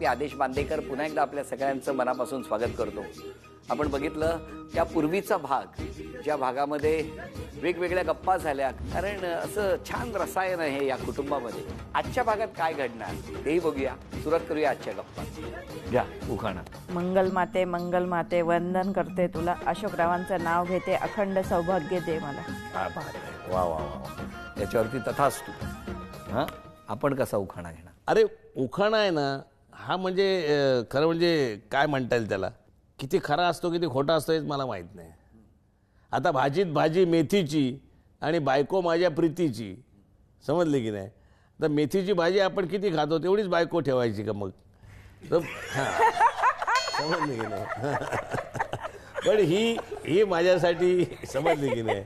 मी आदेश बांदेकर पुन्हा एकदा आपल्या सगळ्यांचं मनापासून स्वागत करतो. आपण बघितलं त्या पूर्वीचा भाग, ज्या भागामध्ये वेगवेगळ्या गप्पा झाल्या, कारण असं छान रसायन आहे या कुटुंबामध्ये. आजच्या भागात काय घडणार तेही बघूया. सुरुवात करूया आजच्या गप्पा. घ्या उखाणा. मंगल माते वंदन करते तुला, अशोकरावांचं नाव घेते, अखंड सौभाग्य दे मला. वा वा वा, याच्यावरती तथास्तु. हां, आपण कसा उखाणा घेणार? अरे उखाणा आहे ना, हा म्हणजे खरं म्हणजे काय म्हणता येईल त्याला, किती खरा असतो किती खोटा असतो हेच मला माहीत नाही. आता भाजीत भाजी मेथीची आणि बायको माझ्या प्रीतीची, समजले की नाही. तर मेथीची भाजी आपण किती खातो तेवढीच बायको ठेवायची का मग? समजले की नाही. पण ही माझ्यासाठी, समजले की नाही,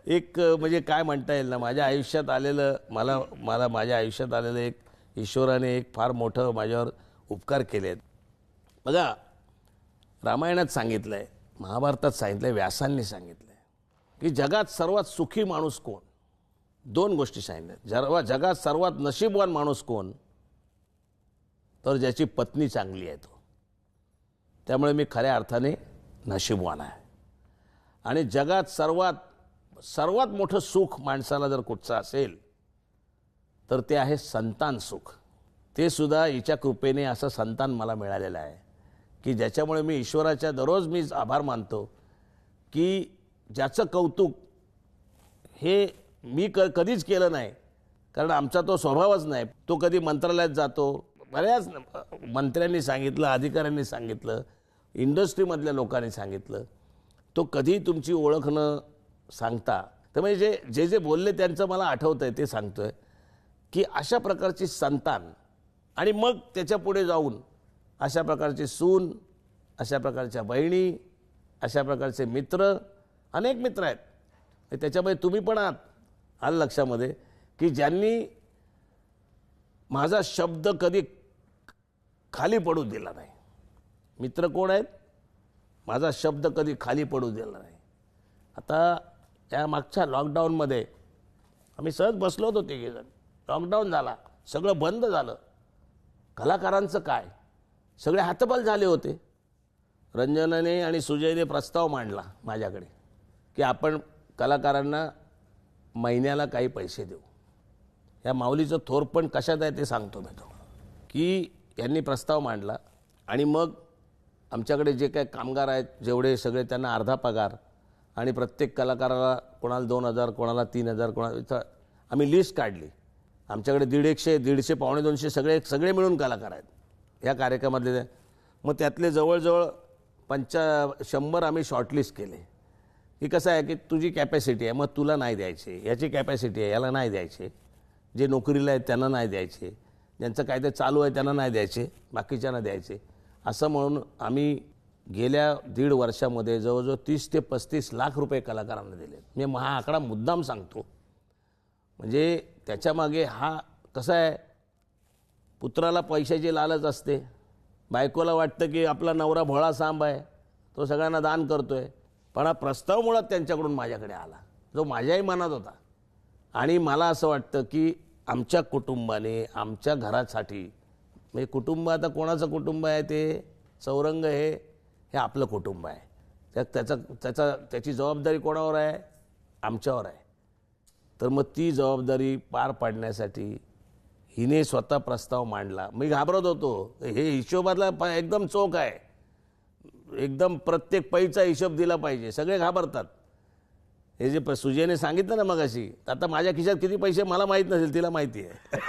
एक म्हणजे काय म्हणता येईल ना, माझ्या आयुष्यात आलेलं मला माझ्या आयुष्यात आलेलं एक ईश्वराने एक फार मोठं माझ्यावर उपकार केले आहेत. बघा, रामायणात सांगितलं आहे, महाभारतात सांगितलं आहे, व्यासांनी सांगितलं आहे की जगात सर्वात सुखी माणूस कोण. दोन गोष्टी सांगितल्या. जगात सर्वात नशीबवान माणूस कोण, तर ज्याची पत्नी चांगली आहे तो. त्यामुळे मी खऱ्या अर्थाने नशीबवान आहे. आणि जगात सर्वात मोठं सुख माणसाला जर कुठचं असेल तर ते आहे संतान सुख. ते सुद्धा हिच्या कृपेने असं संतान मला मिळालेलं आहे की ज्याच्यामुळे मी ईश्वराच्या दररोज मी आभार मानतो की ज्याचं कौतुक हे मी कधीच केलं नाही. कारण आमचा तो स्वभावच नाही. तो कधी मंत्रालयात जातो, बऱ्याच मंत्र्यांनी सांगितलं, अधिकाऱ्यांनी सांगितलं, इंडस्ट्रीमधल्या लोकांनी सांगितलं, तो कधी तुमची ओळख न सांगता, तर म्हणजे जे बोलले त्यांचं मला आठवतं आहे ते सांगतो आहे की अशा प्रकारची संतान आणि मग त्याच्या पुढे जाऊन अशा प्रकारची सून, अशा प्रकारच्या बहिणी, अशा प्रकारचे मित्र, अनेक मित्र आहेत. त्याच्यामध्ये तुम्ही पण आलं लक्षामध्ये की ज्यांनी माझा शब्द कधी खाली पडू दिला नाही. मित्र कोण आहेत? माझा शब्द कधी खाली पडू दिला नाही. आता या मागच्या लॉकडाऊनमध्ये आम्ही सहज बसलो होतो तिघेजण. लॉकडाऊन झाला, सगळं बंद झालं. कलाकारांचं काय, सगळे हातबल झाले होते. रंजनाने आणि सुजयने प्रस्ताव मांडला माझ्याकडे की आपण कलाकारांना महिन्याला काही पैसे देऊ. या माऊलीचं थोर पण कशात आहे ते सांगतो मी तुम्हाला. की यांनी प्रस्ताव मांडला आणि मग आमच्याकडे जे काही कामगार आहेत जेवढे सगळे, त्यांना अर्धा पगार आणि प्रत्येक कलाकाराला कोणाला 2,000, कोणाला 3,000, कोणाला, आम्ही लिस्ट काढली. आमच्याकडे 150, पावणे 200 सगळे मिळून कलाकार आहेत या कार्यक्रमातले. मग त्यातले जवळजवळ 100 आम्ही शॉर्टलिस्ट केले की कसं आहे की तुझी कॅपॅसिटी आहे, मग तुला नाही द्यायचे, याची कॅपॅसिटी आहे याला नाही द्यायचे, जे नोकरीला आहेत त्यांना नाही द्यायचे, ज्यांचं काय ते चालू आहे त्यांना नाही द्यायचे, बाकीच्यांना द्यायचे. असं म्हणून आम्ही गेल्या 1.5 वर्षामध्ये जवळजवळ 30 ते 35 लाख रुपये कलाकारांना दिले. मी हा आकडा मुद्दाम सांगतो म्हणजे त्याच्यामागे हा कसा आहे, पुत्राला पैशाची लालच असते, बायकोला वाटतं की आपला नवरा भोळा सांब आहे, तो सगळ्यांना दान करतोय. पण हा प्रस्ताव मुळात त्यांच्याकडून माझ्याकडे आला जो माझ्याही मनात होता. आणि मला असं वाटतं की आमच्या कुटुंबाने, आमच्या घरासाठी, म्हणजे कुटुंब आता कोणाचं कुटुंब आहे ते चौरंग हे आपलं कुटुंब आहे. त्याची जबाबदारी कोणावर आहे? आमच्यावर आहे. तर मग ती जबाबदारी पार पाडण्यासाठी हिने स्वतः प्रस्ताव मांडला. मी घाबरत होतो, हे हिशोबातला एकदम चोख आहे, एकदम प्रत्येक पैचा हिशोब दिला पाहिजे, सगळे घाबरतात. हे जे सुजयने सांगितलं ना मगाशी, आता माझ्या खिशात किती पैसे मला माहीत नसेल, तिला माहिती आहे.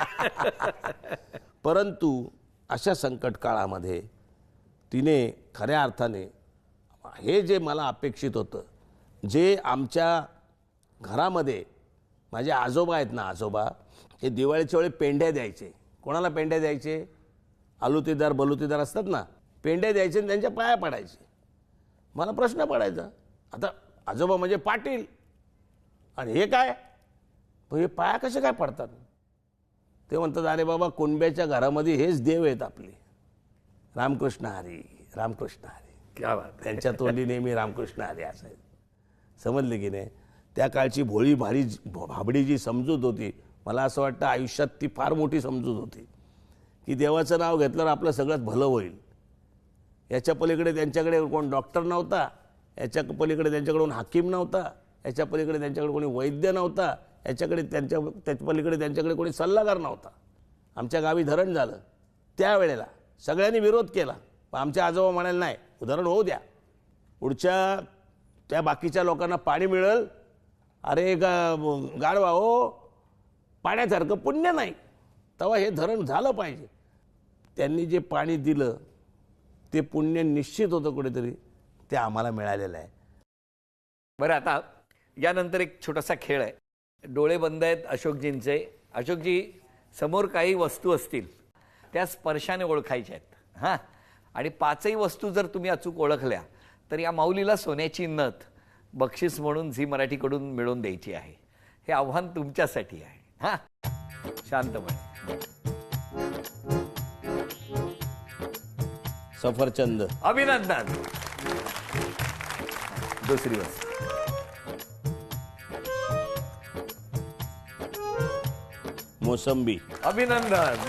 परंतु अशा संकट काळामध्ये तिने खऱ्या अर्थाने हे जे मला अपेक्षित होतं, जे आमच्या घरामध्ये माझे आजोबा आहेत ना, आजोबा हे दिवाळीच्या वेळी पेंड्या द्यायचे. कोणाला पेंड्या द्यायचे? आलुतीदार बलुतीदार असतात ना, पेंड्या द्यायचे आणि त्यांच्या पाया पडायचे. मला प्रश्न पडायचा, आता आजोबा म्हणजे पाटील आणि हे काय, हे पाया कसे काय पडतात? ते म्हणतात, अरे बाबा, कुणब्याच्या घरामध्ये हेच देव आहेत आपले, रामकृष्ण हरी, रामकृष्ण हरी. क्या बात. त्यांच्या तोंडी नेहमी रामकृष्ण हरी असायचं. समजले की नाही. त्या काळची भोळी भाबडी जी समजूत होती, मला असं वाटतं आयुष्यात ती फार मोठी समजूत होती की देवाचं नाव घेतल्यावर आपलं सगळंच भलं होईल. याच्या पलीकडे त्यांच्याकडे कोण डॉक्टर नव्हता, याच्या पलीकडे त्यांच्याकडून हाकीम नव्हता, याच्या पलीकडे त्यांच्याकडे कोणी वैद्य नव्हता, त्याच्या पलीकडे त्यांच्याकडे कोणी सल्लागार नव्हता. आमच्या गावी धरण झालं त्यावेळेला सगळ्यांनी विरोध केला, पण आमच्या आजोबा म्हणाले नाही, धरण होऊ द्या, पुढच्या त्या बाकीच्या लोकांना पाणी मिळेल. अरे गाढवा हो, पाण्यासारखं पुण्य नाही, तेव्हा हे धरण झालं पाहिजे. त्यांनी जे पाणी दिलं ते पुण्य निश्चित होतं कुठेतरी, ते आम्हाला मिळालेलं आहे. बरं, आता यानंतर एक छोटासा खेळ आहे. डोळे बंद आहेत अशोकजींचे. अशोकजी, समोर काही वस्तू असतील त्या स्पर्शाने ओळखायच्या आहेत. हां, आणि 5ही वस्तू जर तुम्ही अचूक ओळखल्या तर या माऊलीला सोन्याची नथ बक्षीस म्हणून झी मराठीकडून मिळवून द्यायची आहे. हे आव्हान तुमच्यासाठी आहे. हां, शांतपणे. सफरचंद. अभिनंदन. दुसरी वस्तू. मोसंबी. अभिनंदन.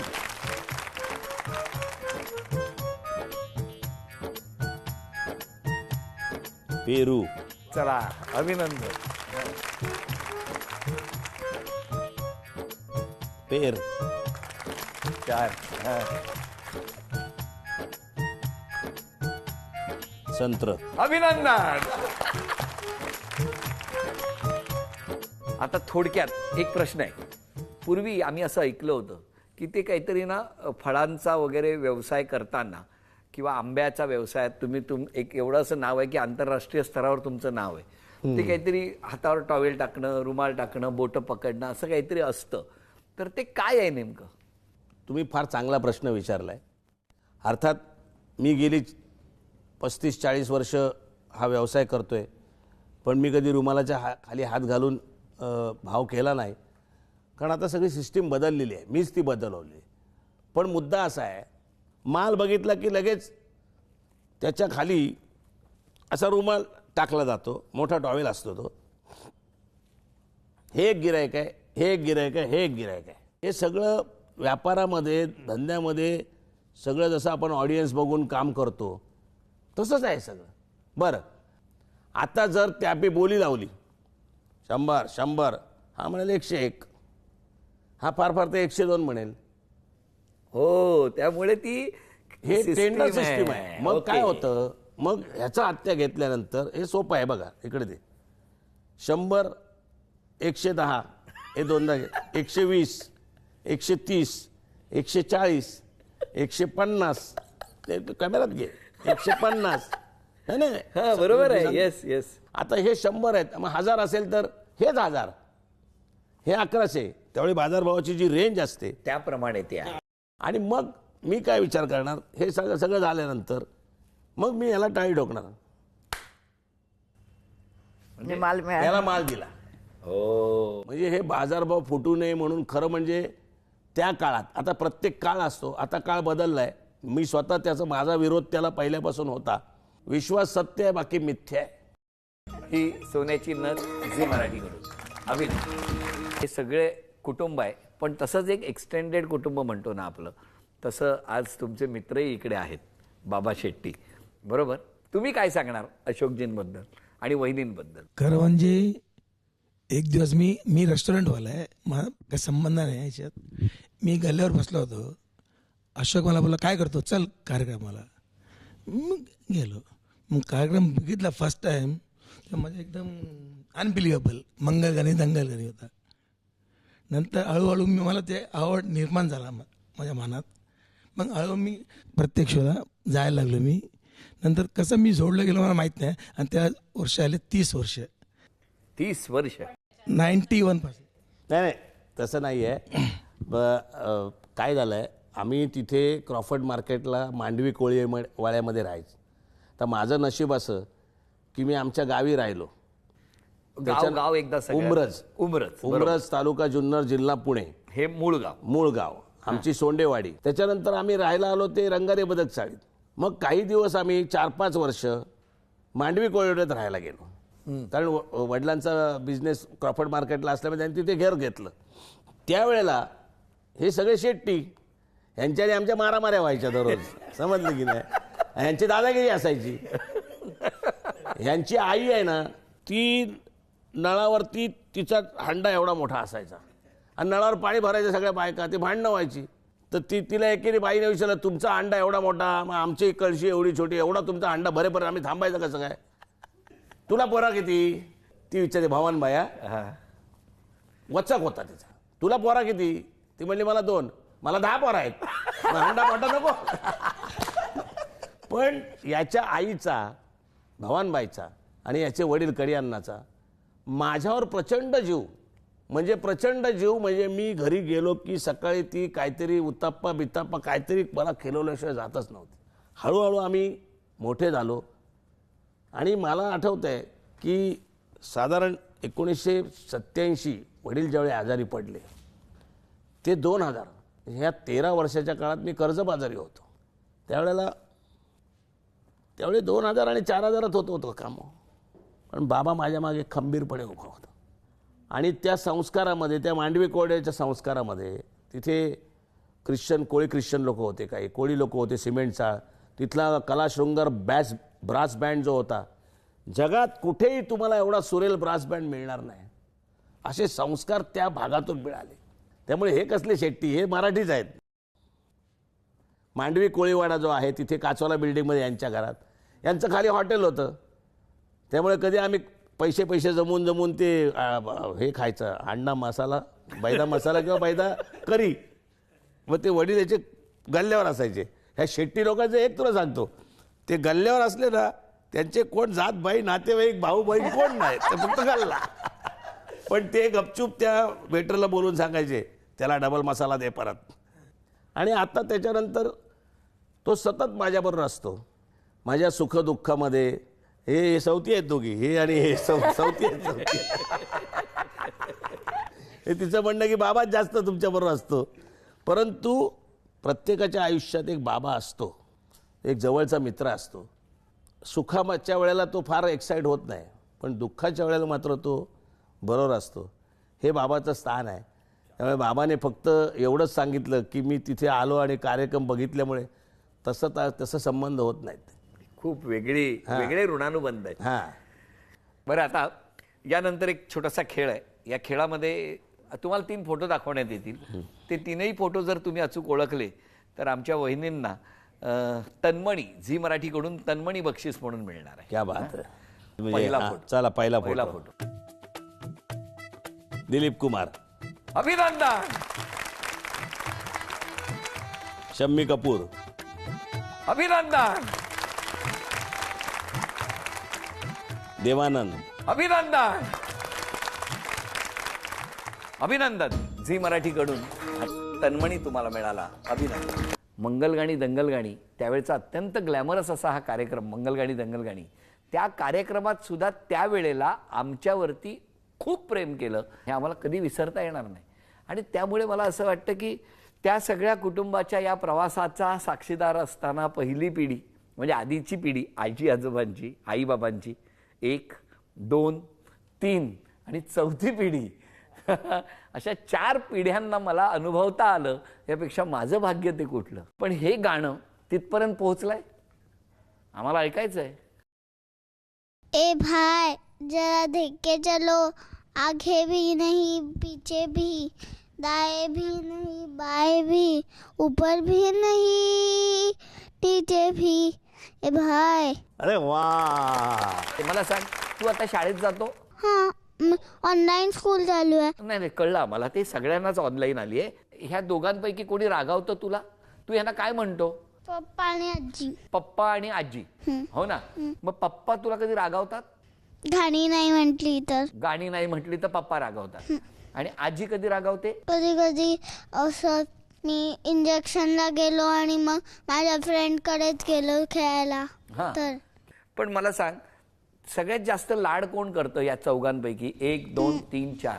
पेरू. चला, अभिनंदन. पेर. 4. संत्र. अभिनंदन. आता थोडक्यात एक प्रश्न आहे. पूर्वी आम्ही असं ऐकलं होतं की ते काहीतरी ना फळांचा वगैरे व्यवसाय करताना किंवा आंब्याचा व्यवसायात तुम्ही एक एवढं असं नाव आहे की आंतरराष्ट्रीय स्तरावर तुमचं नाव आहे. ते काहीतरी हातावर टॉवेल टाकणं, रुमाल टाकणं, बोटं पकडणं असं काहीतरी असतं. तर ते काय आहे नेमकं? तुम्ही फार चांगला प्रश्न विचारलाय. अर्थात मी गेली 35-40 वर्ष हा व्यवसाय करतोय, पण मी कधी रुमालाच्या खाली हात घालून भाव केला नाही, कारण आता सगळी सिस्टीम बदललेली आहे, मीच ती बदलवली. पण मुद्दा असा आहे, माल बघितला की लगेच त्याच्या खाली असा रुमाल टाकला जातो, मोठा टॉवेल असतो तो. हे एक गिरायक आहे, हे एक गिरायक आहे, हे एक गिरायक आहे. हे सगळं व्यापारामध्ये, धंद्यामध्ये सगळं जसं आपण ऑडियन्स बघून काम करतो तसंच आहे सगळं. बरं, आता जर त्यापे बोली लावली 100, हा म्हणाल 101, हा फार फार ते 102 म्हणेल. हो, त्यामुळे ती हे टेंडर system सिस्टीम आहे. मग ओके. काय होतं, मग ह्याचा हत्या घेतल्यानंतर हे सोपं आहे बघा. इकडे ते 100, 110 हे दोनदा, 120, 130, 140, 150, ते कॅमेरात घे, 150. नाही हा, बरोबर आहे. Yes yes. आता हे 100 आहेत, मग 1000 असेल तर हेच 1000, हे 1100. त्यावेळी बाजारभावाची जी रेंज असते त्याप्रमाणे ते आहे. आणि मग मी काय विचार करणार, हे सगळं झाल्यानंतर मग मी याला टाळी ठोकणार, म्हणजे माल मिळाला. याला माल दिला. हो, म्हणजे हे बाजारभाव फुटू नये म्हणून. खरं म्हणजे त्या काळात, आता प्रत्येक काळ असतो, आता काळ बदललाय. मी स्वतः त्याचा, माझा विरोध त्याला पहिल्यापासून होता. विश्वास सत्य आहे, बाकी मिथ्या आहे. ही सोन्याची नथ झी मराठीकडून. अभिनंदन. हे सगळे कुटुंब आहे, पण तसंच एक एक्सटेंडेड कुटुंब म्हणतो ना आपलं, तसं आज तुमचे मित्रही इकडे आहेत, बाबा शेट्टी, बरोबर? तुम्ही काय सांगणार अशोकजींबद्दल आणि वहिनींबद्दल? खरं म्हणजे एक दिवस मी रेस्टॉरंटवाला आहे, मला काही संबंध नाही याच्यात. मी गल्ल्यावर बसलो होतो, अशोक मला बोला काय करतो, चल कार्यक्रमाला. मग गेलो. मग कार्यक्रम बघितला फर्स्ट टाइम, तर माझं एकदम अनबिलिव्हेबल मंगलगाणी दंगलगाणी होता. नंतर हळूहळू मला ते आवड निर्माण झाला माझ्या मनात. मग हळूहळू मी प्रत्येक शोला जायला लागलो. मी नंतर कसं मी जोडलं गेलो मला माहीत नाही. आणि त्या वर्ष आले 30 वर्ष. 30 वर्ष. 91%. नाही, तसं नाही आहे. काय झालं आहे, आम्ही तिथे क्रॉफर्ड मार्केटला मांडवी कोळी वाड्यामध्ये राहायचं. तर माझं नशीब असं की मी आमच्या गावी राहिलो. गाव एकदा उमरज. उमरज तालुका जुन्नर, जिल्हा पुणे. हे मूळ गाव. आमची सोंडेवाडी. त्याच्यानंतर आम्ही राहायला आलो ते रंगारे बदक चाळीत. मग काही दिवस आम्ही 4-5 वर्ष मांडवी कोळीवाड्यात राहायला गेलो, कारण वडिलांचा बिझनेस क्रॉफर्ड मार्केटला असल्यामुळे त्यांनी तिथे घर घेतलं. त्यावेळेला हे सगळे शेट्टी, यांच्या आणि आमच्या मारामाऱ्या व्हायच्या दररोज, समजलं की नाही. यांची दादागिरी असायची. यांची आई आहे ना, ती नळावरती तिचा हंडा एवढा मोठा असायचा आणि नळावर पाणी भरायचं सगळ्या बायका, ते भांडणं व्हायची. तर तिला एकेरी बाईने विचारलं, तुमचा हंडा एवढा मोठा, मग आमची कळशी एवढी छोटी, एवढा तुमचा हंडा भरेपर्यंत आम्ही थांबायचं कसं काय? तुला पोरा किती? ती विचारते, भवान बाया वचक होता तिचा, तुला पोरा किती? ती म्हणली, मला 2. मला 10 पोरा आहेत. मग हंडा मोठा नको. पण याच्या आईचा, भवानबाईचा आणि याचे वडील कडियाण्णाचा माझ्यावर प्रचंड जीव, म्हणजे मी घरी गेलो की सकाळी ती काहीतरी उत्ताप्पा बित्ताप्पा काहीतरी मला खिलवल्याशिवाय जातच नव्हती. हळूहळू आम्ही मोठे झालो आणि मला आठवतं आहे की साधारण 1987 वडील ज्यावेळी आजारी पडले, ते 2000 ह्या 13 वर्षाच्या काळात मी कर्जबाजारी होतो. त्यावेळी 2000 आणि 4000 होतं काम. पण बाबा माझ्या मागे खंबीरपणे उभा होता आणि त्या संस्कारामध्ये, त्या मांडवी कोळ्याच्या संस्कारामध्ये, तिथे कोळी ख्रिश्चन लोक होते, काही कोळी लोक होते, सिमेंटचा तिथला कलाशृंगार ब्रास बँड जो होता, जगात कुठेही तुम्हाला एवढा सुरेल ब्रास बँड मिळणार नाही, असे संस्कार त्या भागातून मिळाले. त्यामुळे हे कसले शेट्टी, हे मराठीच आहेत. मांडवी कोळीवाडा जो आहे तिथे काचवाला बिल्डिंगमध्ये यांच्या घरात, यांचं खाली हॉटेल होतं. त्यामुळे कधी आम्ही पैसे जमून ते हे खायचं, अंडा मसाला, बैदा मसाला किंवा बैदा करी, मग ते वडील याचे गल्ल्यावर असायचे. ह्या शेट्टी लोकांचं एक तुला सांगतो, ते गल्ल्यावर असले ना, त्यांचे कोण जात बाई, नातेवाईक, भाऊ बहीण कोण नाही, ते फक्त गल्ला. पण ते गपचूप त्या वेटरला बोलून सांगायचे, त्याला डबल मसाला दे परत. आणि आता त्याच्यानंतर तो सतत माझ्याबरोबर असतो, माझ्या सुखदुःखामध्ये. हे सवती आहेत दोघी, हे आणि हे सवती आहेत. हे तिचं म्हणणं की बाबाच जास्त तुमच्याबरोबर असतो. परंतु प्रत्येकाच्या आयुष्यात एक बाबा असतो, एक जवळचा मित्र असतो. सुखाच्या वेळेला तो फार एक्साइट होत नाही, पण दुःखाच्या वेळेला मात्र तो बरोबर असतो. हे बाबाचं स्थान आहे. त्यामुळे बाबाने फक्त एवढंच सांगितलं की मी तिथे आलो आणि कार्यक्रम बघितल्यामुळे तसं संबंध होत नाहीत. खूप वेगळे ऋणानुबंध आहेत. हां, बरं, आता यानंतर एक छोटासा खेळ आहे. या खेळामध्ये तुम्हाला 3 फोटो दाखवण्यात येतील. ते 3ही फोटो जर तुम्ही अचूक ओळखले तर आमच्या वहिनींना तन्मणी, झी मराठीकडून तन्मणी बक्षीस म्हणून मिळणार आहे. क्या बात आहे. म्हणजे पहिला हां, फोटो. चला पहिला पहिला फोटो. फोटो. दिलीप कुमार, अभिनंदन. शम्मी कपूर, अभिनंदन. देवानंद, अभिनंदन. अभिनंदन. झी मराठीकडून तन्मणी तुम्हाला मिळाला. अभिनंदन. मंगलगाणी दंगलगाणी, त्यावेळेचा अत्यंत ग्लॅमरस असा हा कार्यक्रम, मंगलगाणी दंगलगाणी. त्या कार्यक्रमात सुद्धा त्यावेळेला आमच्यावरती खूप प्रेम केलं, हे आम्हाला कधी विसरता येणार नाही. आणि त्यामुळे मला असं वाटतं की त्या सगळ्या कुटुंबाच्या या प्रवासाचा साक्षीदार असताना पहिली पिढी म्हणजे आधीची पिढी, आजी आजोबांची, आईबाबांची, 1, 2, 3 आणि 4थी पिढी, अशा 4 पिढ्यांना मला अनुभवता आलं. यापेक्षा माझं भाग्य ते कुठलं. पण हे गाणं तिथपर्यंत पोहोचलंय, आम्हाला ऐकायचं आहे. ए भाई जरा देख के चलो, आगे भी नहीं पीछे भी, दाएं भी नहीं बाएं भी, ऊपर भी नहीं नीचे भी. ए भाई. अरे वा. ते मला सांग, तू आता शाळेत जातो? हाँ, ऑनलाइन स्कूल चालू आहे. नाही, कळलं आम्हाला, ते सगळ्यांनाच ऑनलाईन आली आहे. ह्या दोघांपैकी कोणी रागावतं तुला? तू यांना काय म्हणतो? पप्पा आणि आजी. पप्पा आणि आजी, हो ना? मग पप्पा तुला कधी रागावतात? गाणी नाही म्हटली तर. गाणी नाही म्हटली तर पप्पा रागावतात. आणि आजी कधी रागावते? कधी कधी असं मी इंजेक्शनला गेलो आणि मग माझ्या फ्रेंडकडेच गेलो खेळायला हा. तर. पण मला सांग, सगळ्यात जास्त लाड कोण करतं या चौघांपैकी? 1, 2, 3, 4.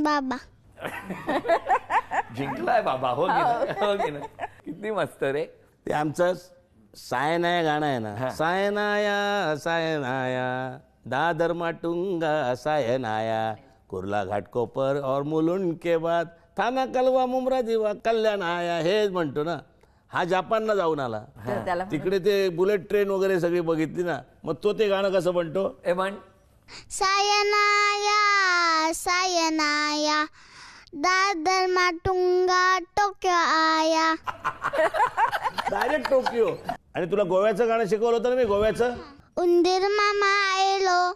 बाबा. जिंकलाय बाबा, हो की नाही? हो की नाही? किती मस्त रे. ते आमचं सायनाया गाणं आहे ना, सायनाया सायनाया दादर माटुंगा सायनाया, कुर्ला घाटकोपर और मुलुंड के बाद थाना कलवा मुमरा दिवा कल्याण आया हे म्हणतो ना. हा जपानला जाऊन आला, तर त्याला तिकडे ते बुलेट ट्रेन वगैरे सगळी बघितली ना, मग तो ते गाणं कसं म्हणतो. ए म्हण. सायनाया सायनाया दादर माटुंगा टोक्यो आया. Direct Tokyo. आणि तुला गोव्याचं गाणं शिकवलं होतं ना मी, गोव्याचं. उंदीर मामा आयलो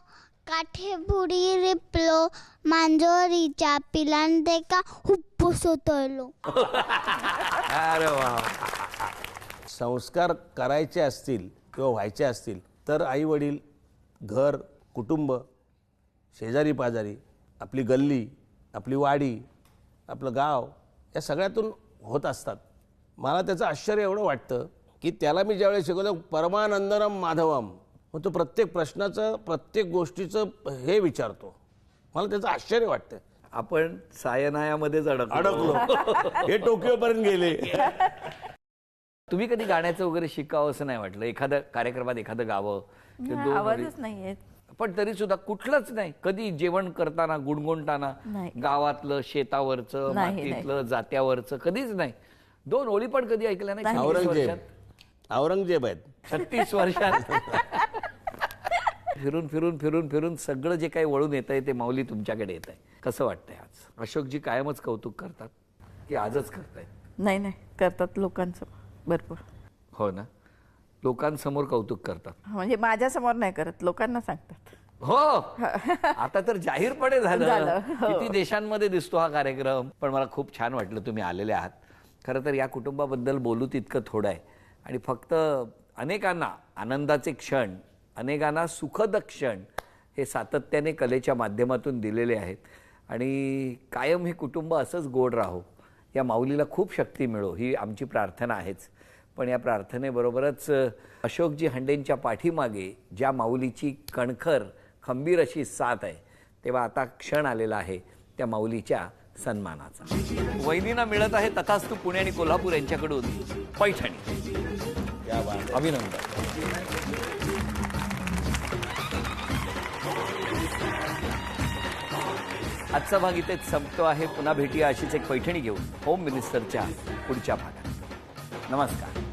काठे बुडी रिपलो मांजोरीच्या पिलांते का हुप्पूस उतरलो. अरे वा. संस्कार करायचे असतील किंवा व्हायचे असतील तर आई वडील, घर, कुटुंब, शेजारी पाजारी, आपली गल्ली, आपली वाडी, आपलं गाव, या सगळ्यातून होत असतात. मला त्याचं आश्चर्य एवढं वाटतं की त्याला मी ज्यावेळेस शिकवलं परमानंदनम माधवम, मग तो प्रत्येक प्रश्नाचं, प्रत्येक गोष्टीचं हे विचारतो. मला त्याचं आश्चर्य वाटतं. आपण सायनायामध्येच अडकलो. हे टोकियोपर्यंत गेले. तुम्ही कधी गाण्याचं वगैरे शिकावं असं नाही वाटलं? एखाद्या कार्यक्रमात एखादं गावं किंवा दोन ओळी? आवाजच नाही येत. पण तरी सुद्धा कुठलंच नाही कधी जेवण करताना गुणगुणताना नाही. गावातलं, शेतावरचं, नाही, मातीतलं, जात्यावरचं कधीच नाही? 2 ओळी पण कधी ऐकल्या नाही? 36 औरंगजेब वर्षात? औरंगजेब आहेत. 36 वर्षात फिरून फिरून फिरून फिरून सगळं जे काही वळून येत आहे ते माऊली तुमच्याकडे येत आहे. कसं वाटतंय आज? अशोकजी कायमच कौतुक करतात की आजच करतायत? नाही करतात लोकांचं भरपूर. हो ना, लोकांसमोर कौतुक करतात. म्हणजे माझ्यासमोर नाही करत, लोकांना सांगतात. हो, आता तर जाहीरपणे झालं. झालं, हो. किती देशांमध्ये दिसतो हा कार्यक्रम. पण मला खूप छान वाटलं तुम्ही आलेले आहात. खरं तर या कुटुंबाबद्दल बोलू तितकं थोडं आहे आणि फक्त अनेकांना आनंदाचे क्षण, अनेकांना सुखद क्षण हे सातत्याने कलेच्या माध्यमातून दिलेले आहेत आणि कायम हे कुटुंब असंच गोड राहो. या माऊलीला खूप शक्ती मिळो ही आमची प्रार्थना आहेच. पण या प्रार्थनेबरोबरच अशोकजी हंडेंच्या पाठीमागे ज्या माऊलीची कणखर खंबीर अशी साथ आहे, तेव्हा आता क्षण आलेला आहे त्या माऊलीच्या सन्मानाचा. वहिनींना मिळत आहे तथास्तु पुणे आणि कोल्हापूर यांच्याकडून पैठणी. अभिनंदन. आजचा भाग इथेच संपतो आहे. पुन्हा भेटूया अशीच एक पैठणी घेऊन होम मिनिस्टरच्या पुढच्या भागात. नमस्कार.